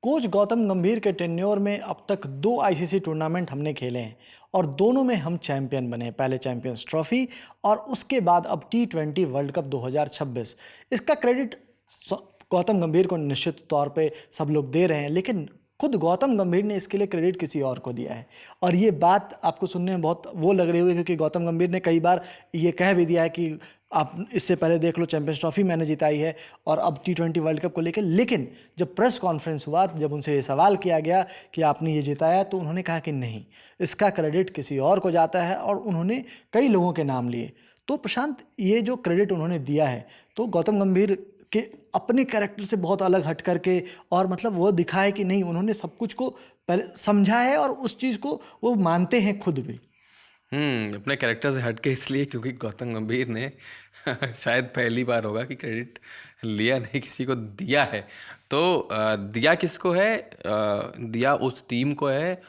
Coach Gautam गंभीर के tenure में अब तक 2 आईसीसी टूर्नामेंट हमने खेले हैं और दोनों में हम चैंपियन बने। पहले चैंपियंस ट्रॉफी और उसके बाद अब T20 वर्ल्ड कप 2026। इसका क्रेडिट गौतम गंभीर को निश्चित तौर पे सब लोग दे रहे हैं, लेकिन खुद गौतम गंभीर ने इसके लिए क्रेडिट किसी और को दिया है। और ये बात आपको सुनने में बहुत वो लग रही होगी, क्योंकि गौतम गंभीर ने कई बार ये कह भी दिया है कि आप इससे पहले देख लो, चैंपियंस ट्रॉफी मैंने जिताई है और अब T20 वर्ल्ड कप को लेकर। लेकिन जब प्रेस कॉन्फ्रेंस हुआ, जब उनसे ये सवाल किया गया कि आपने ये जिताया, तो उन्होंने कहा कि नहीं, इसका क्रेडिट किसी और को जाता है, और उन्होंने कई लोगों के नाम लिए। तो प्रशांत, ये जो क्रेडिट उन्होंने दिया है, तो गौतम गंभीर के अपने कैरेक्टर से बहुत अलग हट करके, और मतलब वो दिखा है कि नहीं, उन्होंने सब कुछ को पहले समझा है और उस चीज़ को वो मानते हैं खुद भी। अपने कैरेक्टर से हट के इसलिए क्योंकि गौतम गंभीर ने शायद पहली बार होगा कि क्रेडिट लिया नहीं, किसी को दिया है। तो दिया किसको है? दिया उस टीम को है,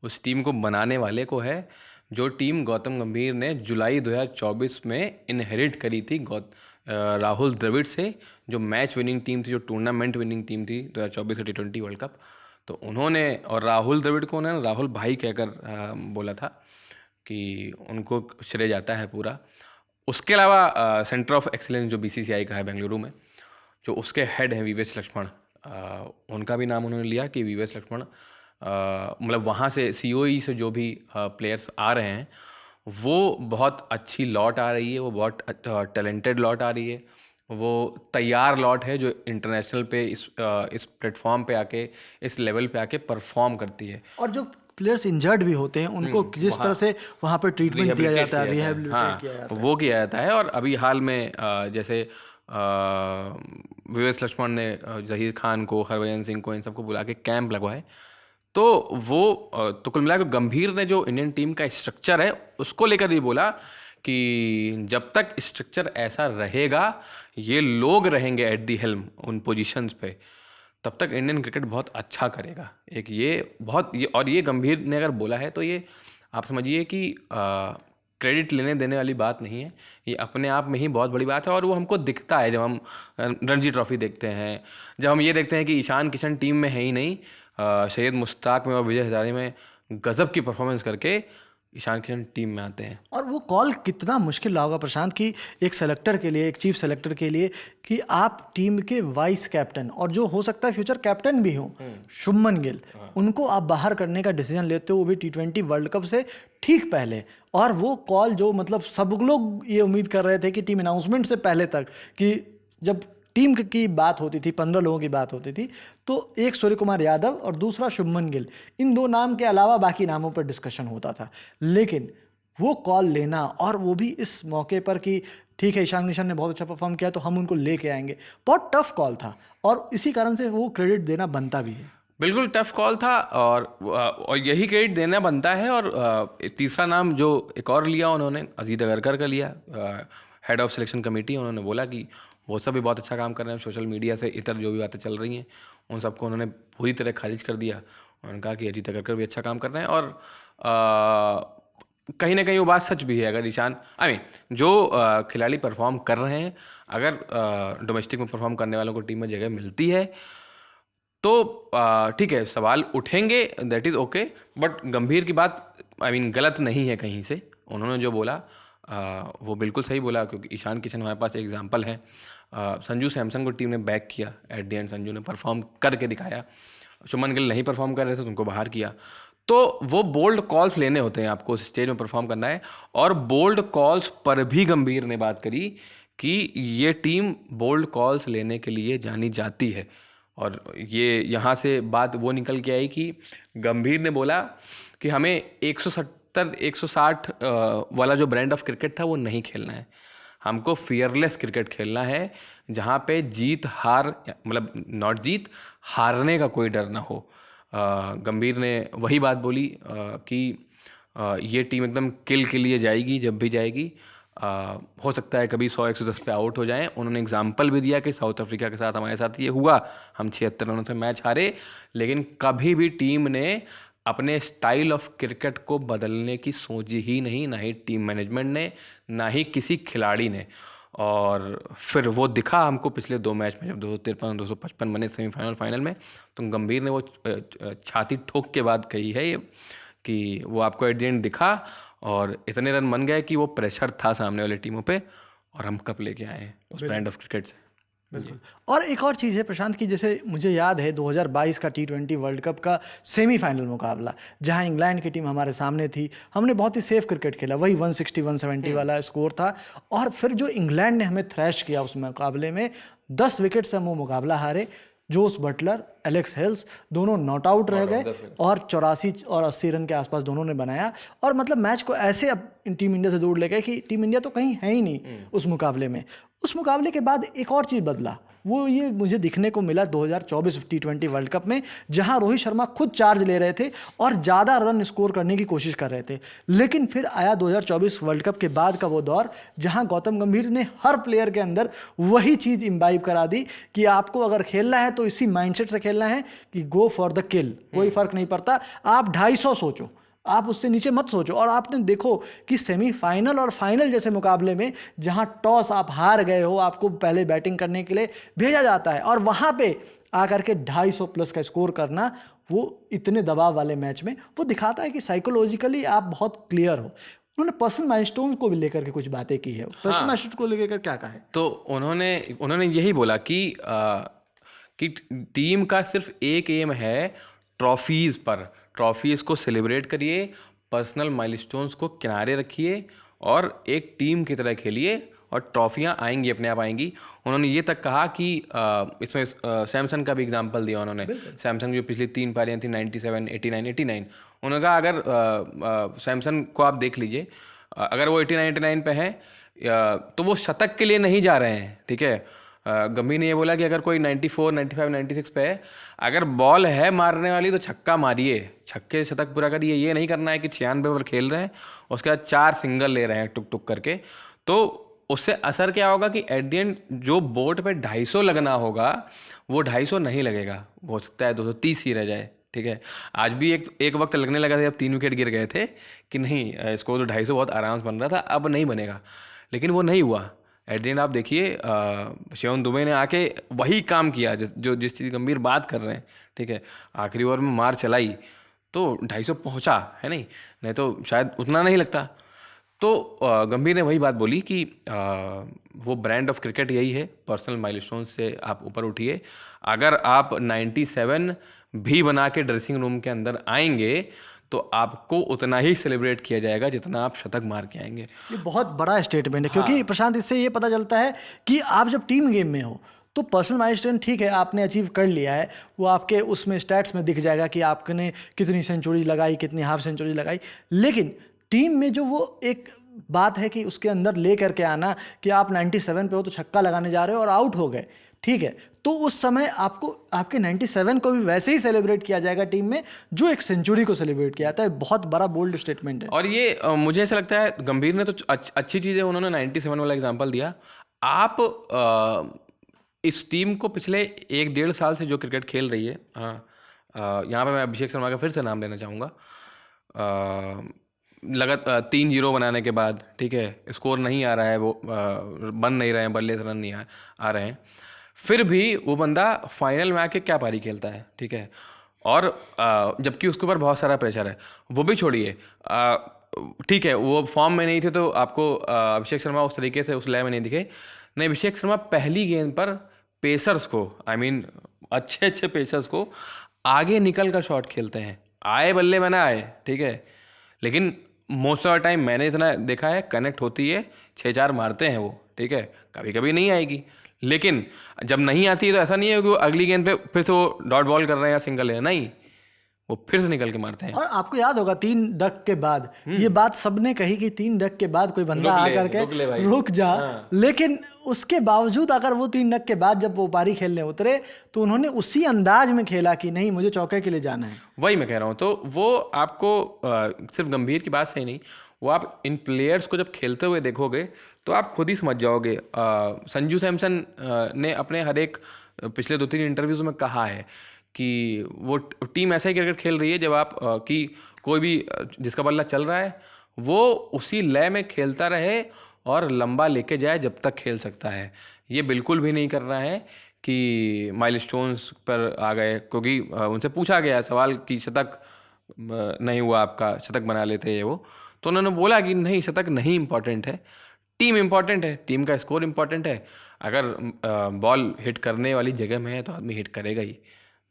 उस टीम को बनाने वाले को है, जो टीम गौतम गंभीर ने जुलाई 2024 में इनहेरिट करी थी राहुल द्रविड़ से, जो मैच विनिंग टीम थी, जो टूर्नामेंट विनिंग टीम थी 2024 का T20 वर्ल्ड कप। तो उन्होंने, और राहुल द्रविड़ को उन्होंने राहुल भाई कहकर बोला था कि उनको श्रेय जाता है पूरा। उसके अलावा सेंटर ऑफ एक्सीलेंस जो BCCI का है बेंगलुरु में, जो उसके हेड हैं VVS लक्ष्मण, उनका भी नाम उन्होंने लिया कि VVS लक्ष्मण, मतलब वहाँ से COE से जो भी प्लेयर्स आ रहे हैं, वो बहुत अच्छी लॉट आ रही है, वो बहुत टैलेंटेड लॉट आ रही है, वो तैयार लॉट है जो इंटरनेशनल पे इस प्लेटफॉर्म पे आके, इस लेवल पे आके परफॉर्म करती है। और जो प्लेयर्स इंजर्ड भी होते हैं, उनको जिस तरह से वहाँ पर ट्रीटमेंट दिया जाता है, रिहैबिलिटेट किया जाता है, वो किया जाता है। और अभी हाल में जैसे VVS लक्ष्मण ने जहीर खान को, हरभजन सिंह को, इन सबको बुला के कैंप लगवाए। तो वो तो कुल मिलाकर गंभीर ने जो इंडियन टीम का स्ट्रक्चर है उसको लेकर ये बोला कि जब तक स्ट्रक्चर ऐसा रहेगा, ये लोग रहेंगे एट दी हेल्म उन पोजीशंस पे, तब तक इंडियन क्रिकेट बहुत अच्छा करेगा। एक ये गंभीर ने अगर बोला है, तो ये आप समझिए कि क्रेडिट लेने देने वाली बात नहीं है, ये अपने आप में ही बहुत बड़ी बात है। और वो हमको दिखता है जब हम रणजी ट्रॉफी देखते हैं, जब हम ये देखते हैं कि ईशान किशन टीम में है ही नहीं, सैयद मुश्ताक में और विजय हजारे में गजब की परफॉर्मेंस करके ईशान किशन टीम में आते हैं। और वो कॉल कितना मुश्किल रहा होगा प्रशांत, कि एक सेलेक्टर के लिए, एक चीफ सेलेक्टर के लिए, कि आप टीम के वाइस कैप्टन और जो हो सकता है फ्यूचर कैप्टन भी हो, शुभमन गिल, उनको आप बाहर करने का डिसीजन लेते हो, वो भी T20 वर्ल्ड कप से ठीक पहले। और वो कॉल जो, मतलब सब लोग ये उम्मीद कर रहे थे कि टीम अनाउंसमेंट से पहले तक, कि जब टीम की बात होती थी, 15 लोगों की बात होती थी, तो एक सूर्य कुमार यादव और दूसरा शुभमन गिल, इन 2 नाम के अलावा बाकी नामों पर डिस्कशन होता था। लेकिन वो कॉल लेना, और वो भी इस मौके पर कि ठीक है, ईशान किशन ने बहुत अच्छा परफॉर्म किया तो हम उनको लेके आएंगे, बहुत टफ कॉल था, और इसी कारण से वो क्रेडिट देना बनता भी है। बिल्कुल टफ कॉल था, और यही क्रेडिट देना बनता है। और तीसरा नाम जो एक और लिया उन्होंने, अजीत अगरकर का लिया, हेड ऑफ सिलेक्शन कमेटी। उन्होंने बोला कि वो सब भी बहुत अच्छा काम कर रहे हैं, सोशल मीडिया से इतर जो भी बातें चल रही हैं उन सबको उन्होंने पूरी तरह खारिज कर दिया। उन्होंने कहा कि अजीत अगरकर भी अच्छा काम कर रहे हैं। और कहीं ना कहीं वो बात सच भी है। अगर ईशान, जो खिलाड़ी परफॉर्म कर रहे हैं, अगर डोमेस्टिक में परफॉर्म करने वालों को टीम में जगह मिलती है, तो ठीक है, सवाल उठेंगे, दैट इज़ ओके। बट गंभीर की बात गलत नहीं है कहीं से। उन्होंने जो बोला वो बिल्कुल सही बोला, क्योंकि ईशान किशन हमारे पास एक एग्जांपल है। संजू सैमसन को टीम ने बैक किया, एट द एंड संजू ने परफॉर्म करके दिखाया। शुभमन गिल नहीं परफॉर्म कर रहे थे तो उनको बाहर किया। तो वो बोल्ड कॉल्स लेने होते हैं, आपको उस स्टेज में परफॉर्म करना है। और बोल्ड कॉल्स पर भी गंभीर ने बात करी कि ये टीम बोल्ड कॉल्स लेने के लिए जानी जाती है। और ये यहाँ से बात वो निकल के आई कि गंभीर ने बोला कि हमें 170 160 वाला जो ब्रांड ऑफ क्रिकेट था वो नहीं खेलना है, हमको फियरलेस क्रिकेट खेलना है, जहाँ पे जीत हार, मतलब नॉट जीत, हारने का कोई डर ना हो। गंभीर ने वही बात बोली कि ये टीम एकदम किल के लिए जाएगी, जब भी जाएगी। हो सकता है कभी 100-110 पे आउट हो जाएं। उन्होंने एग्जाम्पल भी दिया कि साउथ अफ्रीका के साथ हमारे साथ ये हुआ, हम 76 रनों से मैच हारे, लेकिन कभी भी टीम ने अपने स्टाइल ऑफ क्रिकेट को बदलने की सोची ही नहीं, ना ही टीम मैनेजमेंट ने, ना ही किसी खिलाड़ी ने। और फिर वो दिखा हमको पिछले 2 मैच में, जब 253 255 बने सेमीफाइनल फाइनल में, तो गंभीर ने वो छाती ठोक के बाद कही है ये कि वो आपको एट द एंड दिखा और इतने रन बन गए कि वो प्रेशर था सामने वाली टीमों पे और हम कप लेके आए हैं उस ब्रांड ऑफ क्रिकेट से। बिल्कुल। और एक और चीज़ है प्रशांत की, जैसे मुझे याद है 2022 का T20 वर्ल्ड कप का सेमीफाइनल मुकाबला, जहां इंग्लैंड की टीम हमारे सामने थी, हमने बहुत ही सेफ क्रिकेट खेला, वही 160 170 वाला स्कोर था, और फिर जो इंग्लैंड ने हमें थ्रैश किया उस मुकाबले में, 10 विकेट से हम वो मुकाबला हारे। जोस बटलर, एलेक्स हेल्स दोनों नॉट आउट रह गए और 84 और 80 रन के आसपास दोनों ने बनाया, और मतलब मैच को ऐसे अब टीम इंडिया से दूर ले गए कि टीम इंडिया तो कहीं है ही नहीं उस मुकाबले में। उस मुकाबले के बाद एक और चीज़ बदला, वो ये मुझे दिखने को मिला 2024 T20 वर्ल्ड कप में, जहां रोहित शर्मा खुद चार्ज ले रहे थे और ज़्यादा रन स्कोर करने की कोशिश कर रहे थे। लेकिन फिर आया 2024 वर्ल्ड कप के बाद का वो दौर, जहां गौतम गंभीर ने हर प्लेयर के अंदर वही चीज़ इम्बाइब करा दी कि आपको अगर खेलना है तो इसी माइंडसेट से खेलना है कि गो फॉर द किल, कोई फर्क नहीं पड़ता, आप 250 सोचो, आप उससे नीचे मत सोचो। और आपने देखो कि सेमीफाइनल और फाइनल जैसे मुकाबले में, जहां टॉस आप हार गए हो, आपको पहले बैटिंग करने के लिए भेजा जाता है, और वहां पे आकर के 250 प्लस का स्कोर करना, वो इतने दबाव वाले मैच में, वो दिखाता है कि साइकोलॉजिकली आप बहुत क्लियर हो। उन्होंने पर्सनल माइलस्टोन्स को भी लेकर के कुछ बातें की है। पर्सनल माइलस्टोन्स को लेकर क्या कहा है? तो उन्होंने यही बोला कि टीम का सिर्फ एक एम है ट्रॉफीज़ को सेलिब्रेट करिए, पर्सनल माइलस्टोन्स को किनारे रखिए और एक टीम की तरह खेलिए और ट्रॉफियाँ आएंगी, अपने आप आएंगी। उन्होंने ये तक कहा कि इसमें सैमसन का भी एग्जांपल दिया उन्होंने। सैमसन जो पिछली 3 पारियाँ थी 97, 89, 89, उन्होंने कहा अगर सैमसन को आप देख लीजिए, अगर वो 89 पे हैं तो वो शतक के लिए नहीं जा रहे हैं, ठीक है। गंभीर ने ये बोला कि अगर कोई 94, 95, 96 पे है, अगर बॉल है मारने वाली तो छक्का मारिए, छक्के शतक पूरा करिए। ये नहीं करना है कि 96 पर खेल रहे हैं उसके बाद 4 सिंगल ले रहे हैं टुक टुक करके। तो उससे असर क्या होगा कि एट द एंड जो बोर्ड पे 250 लगना होगा वो 250 नहीं लगेगा, हो सकता है 230 ही रह जाए, ठीक है। आज भी एक वक्त लगने लगा था जब 3 विकेट गिर गए थे कि नहीं स्कोर तो 250 बहुत आराम से बन रहा था, अब नहीं बनेगा, लेकिन वो नहीं हुआ। एट द एंड आप देखिए शिवम दुबे ने आके वही काम किया जिस चीज़ गंभीर बात कर रहे हैं, ठीक है। आखिरी ओवर में मार चलाई तो 250 पहुंचा है, नहीं तो शायद उतना नहीं लगता। तो गंभीर ने वही बात बोली कि वो ब्रांड ऑफ क्रिकेट यही है, पर्सनल माइलस्टोन से आप ऊपर उठिए। अगर आप 97 भी बना के ड्रेसिंग रूम के अंदर आएंगे तो आपको उतना ही सेलिब्रेट किया जाएगा जितना आप शतक मार के आएंगे। ये बहुत बड़ा स्टेटमेंट है, क्योंकि प्रशांत इससे ये पता चलता है कि आप जब टीम गेम में हो तो पर्सनल माइलस्टोन ठीक है आपने अचीव कर लिया है, वो आपके उसमें स्टैट्स में दिख जाएगा कि आपने कितनी सेंचुरीज लगाई, कितनी हाफ सेंचुरी लगाई। लेकिन टीम में जो वो एक बात है कि उसके अंदर ले करके आना कि आप 97 पे हो तो छक्का लगाने जा रहे हो और आउट हो गए, ठीक है, तो उस समय आपको आपके 97 को भी वैसे ही सेलिब्रेट किया जाएगा टीम में जो एक सेंचुरी को सेलिब्रेट किया जाता है। बहुत बड़ा बोल्ड स्टेटमेंट है। और ये मुझे ऐसा लगता है गंभीर ने तो अच्छी चीज़ें उन्होंने 97 वाला एग्जांपल दिया। आप इस टीम को पिछले 1-1.5 साल से जो क्रिकेट खेल रही है, यहाँ पे मैं अभिषेक शर्मा का फिर से नाम लेना चाहूँगा, लगातार 3-0 बनाने के बाद, ठीक है, स्कोर नहीं आ रहा है, वो बन नहीं रहे हैं, बल्ले से रन नहीं आ रहे हैं, फिर भी वो बंदा फाइनल में आके क्या पारी खेलता है, ठीक है। और जबकि उसके ऊपर बहुत सारा प्रेशर है, वो भी छोड़िए, ठीक है वो फॉर्म में नहीं थे तो आपको अभिषेक शर्मा उस तरीके से उस लय में नहीं दिखे। नहीं, अभिषेक शर्मा पहली गेंद पर पेसर्स को, अच्छे पेसर्स को आगे निकल कर शॉट खेलते हैं, आए बल्ले में ना आए, ठीक है, लेकिन मोस्ट ऑफ द टाइम मैंने इतना देखा है कनेक्ट होती है, 6-4 मारते हैं वो, ठीक है। कभी कभी नहीं आएगी, लेकिन जब नहीं आती है तो ऐसा नहीं है कि वो अगली गेंद पे फिर से वो डॉट बॉल कर रहे हैं या सिंगल है, नहीं, वो फिर से निकल के मारते हैं। और आपको याद होगा 3 डक के बाद ये बात सबने कही कि 3 डक के बाद कोई बंदा आकर के रुक जा, लेकिन उसके बावजूद अगर वो 3 डक के बाद जब वो पारी खेलने उतरे तो उन्होंने उसी अंदाज में खेला कि नहीं मुझे चौके के लिए जाना है। वही मैं कह रहा हूँ। तो वो आपको सिर्फ गंभीर की बात से ही नहीं, वो आप इन प्लेयर्स को जब खेलते हुए देखोगे तो आप खुद ही समझ जाओगे। संजू सैमसन ने अपने हर एक पिछले 2-3 इंटरव्यूज़ में कहा है कि वो टीम ऐसा ही क्रिकेट खेल रही है जब आप कि कोई भी जिसका बल्ला चल रहा है वो उसी लय में खेलता रहे और लंबा लेके जाए जब तक खेल सकता है। ये बिल्कुल भी नहीं कर रहा है कि माइलस्टोन्स पर आ गए, क्योंकि उनसे पूछा गया सवाल कि शतक नहीं हुआ आपका, शतक बना लेते ये वो, तो उन्होंने बोला कि नहीं, शतक नहीं इम्पॉर्टेंट है, टीम इम्पॉर्टेंट है, टीम का स्कोर इम्पॉर्टेंट है। अगर बॉल हिट करने वाली जगह में है तो आदमी हिट करेगा ही,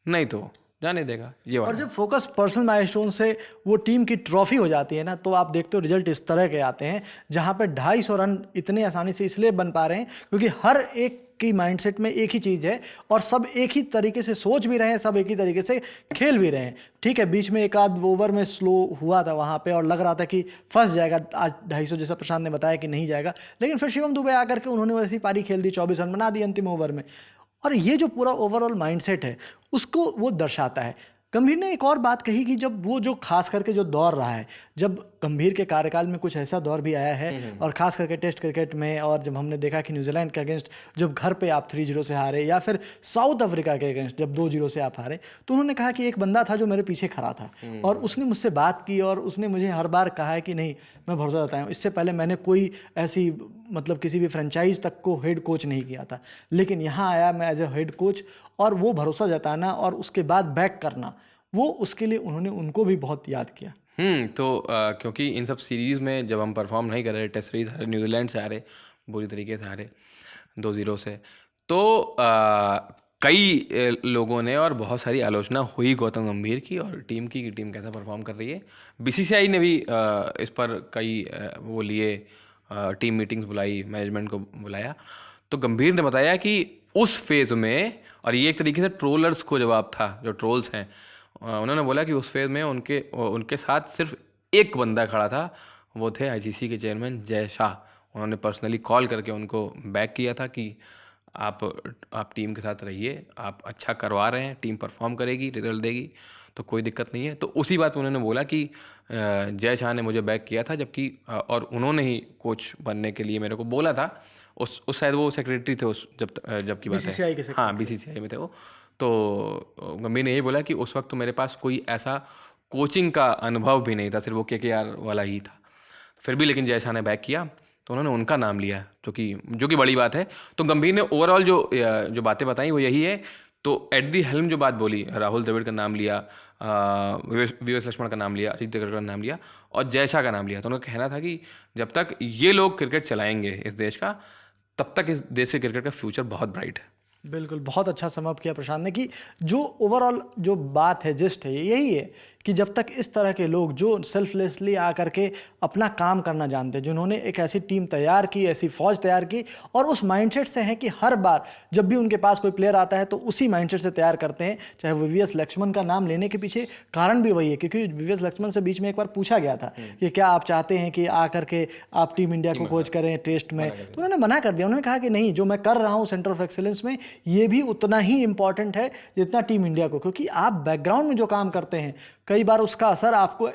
नहीं तो जाने देगा। ये और वाला जब फोकस पर्सनल माइलस्टोन से वो टीम की ट्रॉफी हो जाती है ना, तो आप देखते हो रिजल्ट इस तरह के आते हैं, जहां पे 250 रन इतने आसानी से इसलिए बन पा रहे हैं क्योंकि हर एक की माइंडसेट में एक ही चीज़ है और सब एक ही तरीके से सोच भी रहे हैं, सब एक ही तरीके से खेल भी रहे हैं। ठीक है, बीच में एक आध ओवर में स्लो हुआ था वहाँ पे और लग रहा था कि फंस जाएगा आज 250, जैसा प्रशांत ने बताया कि नहीं जाएगा, लेकिन फिर शिवम दुबे आकर के उन्होंने वैसी पारी खेल दी, 24 रन बना दी अंतिम ओवर में। और ये जो पूरा ओवरऑल माइंडसेट है उसको वो दर्शाता है। गंभीर ने एक और बात कही कि जब वो जो खास करके जो दौर रहा है, जब गंभीर के कार्यकाल में कुछ ऐसा दौर भी आया है और खास करके टेस्ट क्रिकेट में, और जब हमने देखा कि न्यूजीलैंड के अगेंस्ट जब घर पे आप 3-0 से हारे, या फिर साउथ अफ्रीका के अगेंस्ट जब 2-0 से आप हारे, तो उन्होंने कहा कि एक बंदा था जो मेरे पीछे खड़ा था और उसने मुझसे बात की और उसने मुझे हर बार कहा है कि नहीं, मैं भरोसा जताया हूँ। इससे पहले मैंने कोई ऐसी मतलब किसी भी फ्रेंचाइज तक को हेड कोच नहीं किया था, लेकिन यहाँ आया मैं एज ए हेड कोच, और वो भरोसा जताना और उसके बाद बैक करना, वो उसके लिए उन्होंने उनको भी बहुत याद किया। तो क्योंकि इन सब सीरीज़ में जब हम परफॉर्म नहीं कर रहे, टेस्ट सीरीज हारे, न्यूजीलैंड से हारे, बुरी तरीके से हारे 2-0 से, तो कई लोगों ने और बहुत सारी आलोचना हुई गौतम गंभीर की और टीम की कि टीम कैसा परफॉर्म कर रही है। बीसीसीआई ने भी इस पर कई वो लिए, टीम मीटिंग्स बुलाई, मैनेजमेंट को बुलाया। तो गंभीर ने बताया कि उस फेज़ में, और ये एक तरीके से ट्रोलर्स को जवाब था, जो ट्रोल्स हैं, उन्होंने बोला कि उस फेज़ में उनके साथ सिर्फ एक बंदा खड़ा था, वो थे आईसीसी के चेयरमैन जय शाह। उन्होंने पर्सनली कॉल करके उनको बैक किया था कि आप टीम के साथ रहिए, आप अच्छा करवा रहे हैं, टीम परफॉर्म करेगी, रिजल्ट देगी, तो कोई दिक्कत नहीं है। तो उसी बात उन्होंने बोला कि जय शाह ने मुझे बैक किया था, जबकि और उन्होंने ही कोच बनने के लिए मेरे को बोला था। उस शायद वो सेक्रेटरी थे उस जब की बात बीसीसीआई के है, हाँ बीसीसीआई में थे वो। तो गंभीर ने यही बोला कि उस वक्त तो मेरे पास कोई ऐसा कोचिंग का अनुभव भी नहीं था, सिर्फ वो केकेआर वाला ही था। फिर भी लेकिन जय शाह ने बैक किया, तो उन्होंने उनका नाम लिया, जो कि बड़ी बात है। तो गंभीर ने ओवरऑल जो बातें बताई वो यही है। तो एट दी हेल्म जो बात बोली, राहुल द्रविड़ का नाम लिया, वीएस लक्ष्मण का नाम लिया, अजीत अग्रवाल का नाम लिया और जय शाह का नाम लिया। तो उनका कहना था कि जब तक ये लोग क्रिकेट चलाएंगे इस देश का, तब तक इस देश के क्रिकेट का फ्यूचर बहुत ब्राइट है। बिल्कुल, बहुत अच्छा समअप किया प्रशांत ने कि जो ओवरऑल जो बात है, जिस्ट है, यही है कि जब तक इस तरह के लोग जो सेल्फलेसली आकर के अपना काम करना जानते हैं, जिन्होंने एक ऐसी टीम तैयार की, ऐसी फौज तैयार की और उस माइंडसेट से हैं कि हर बार जब भी उनके पास कोई प्लेयर आता है तो उसी माइंडसेट से तैयार करते हैं। चाहे वीवीएस लक्ष्मण का नाम लेने के पीछे कारण भी वही है, क्योंकि वीवीएस लक्ष्मण से बीच में एक बार पूछा गया था कि क्या आप चाहते हैं कि आकर के आप टीम इंडिया को कोच करें टेस्ट में, तो उन्होंने मना कर दिया। उन्होंने कहा कि नहीं, जो मैं कर रहा हूँ सेंटर ऑफ एक्सीलेंस में, ये भी उतना ही इंपॉर्टेंट है जितना टीम इंडिया को, क्योंकि आप बैकग्राउंड में जो काम करते हैं कई बार उसका असर आपको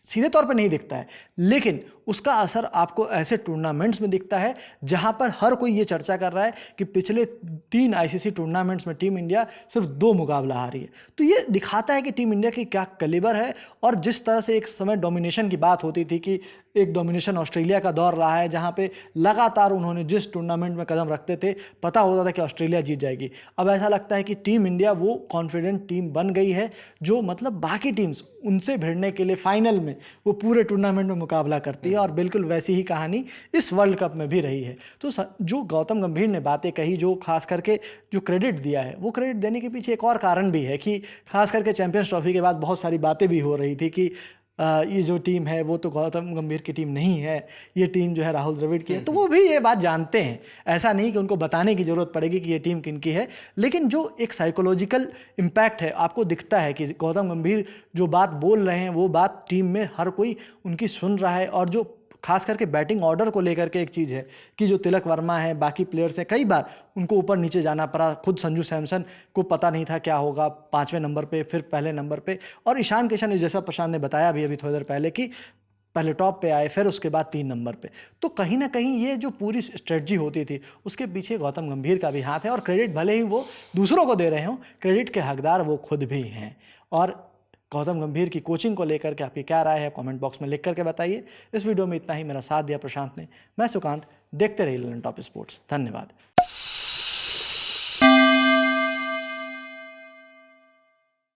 सीधे तौर पे नहीं दिखता है, लेकिन उसका असर आपको ऐसे टूर्नामेंट्स में दिखता है जहां पर हर कोई ये चर्चा कर रहा है कि पिछले 3 आईसीसी टूर्नामेंट्स में टीम इंडिया सिर्फ 2 मुकाबला हारी है। तो ये दिखाता है कि टीम इंडिया की क्या कलिबर है। और जिस तरह से एक समय डोमिनेशन की बात होती थी कि एक डोमिनेशन ऑस्ट्रेलिया का दौर रहा है, जहां पे लगातार उन्होंने जिस टूर्नामेंट में कदम रखते थे पता होता था कि ऑस्ट्रेलिया जीत जाएगी। अब ऐसा लगता है कि टीम इंडिया वो कॉन्फिडेंट टीम बन गई है जो मतलब बाकी टीम्स उनसे भिड़ने के लिए फाइनल में वो पूरे टूर्नामेंट में मुकाबला करती है, और बिल्कुल वैसी ही कहानी इस वर्ल्ड कप में भी रही है। तो जो गौतम गंभीर ने बातें कही, जो खास करके जो क्रेडिट दिया है, वो क्रेडिट देने के पीछे एक और कारण भी है कि खास करके चैंपियंस ट्रॉफी के बाद बहुत सारी बातें भी हो रही थी कि ये जो टीम है वो तो गौतम गंभीर की टीम नहीं है, ये टीम जो है राहुल द्रविड़ की है। तो वो भी ये बात जानते हैं, ऐसा नहीं कि उनको बताने की ज़रूरत पड़ेगी कि ये टीम किनकी है, लेकिन जो एक साइकोलॉजिकल इम्पैक्ट है आपको दिखता है कि गौतम गंभीर जो बात बोल रहे हैं वो बात टीम में हर कोई उनकी सुन रहा है। और जो खास करके बैटिंग ऑर्डर को लेकर के एक चीज़ है कि जो तिलक वर्मा है, बाकी प्लेयर्स हैं, कई बार उनको ऊपर नीचे जाना पड़ा। खुद संजू सैमसन को पता नहीं था क्या होगा, 5वें नंबर पे, फिर पहले नंबर पे, और ईशान किशन, जैसा प्रशांत ने बताया भी अभी थोड़ी देर पहले, कि पहले टॉप पे आए, फिर उसके बाद 3 नंबर पे। तो कहीं ना कहीं ये जो पूरी स्ट्रेटजी होती थी उसके पीछे गौतम गंभीर का भी हाथ है, और क्रेडिट भले ही वो दूसरों को दे रहे हों, क्रेडिट के हकदार वो खुद भी हैं। और गौतम गंभीर की कोचिंग को लेकर के आपकी क्या राय है कमेंट बॉक्स में लिख करके बताइए। इस वीडियो में इतना ही। मेरा साथ दिया प्रशांत ने, मैं सुकांत। देखते रहिए ललन टॉप स्पोर्ट्स। धन्यवाद।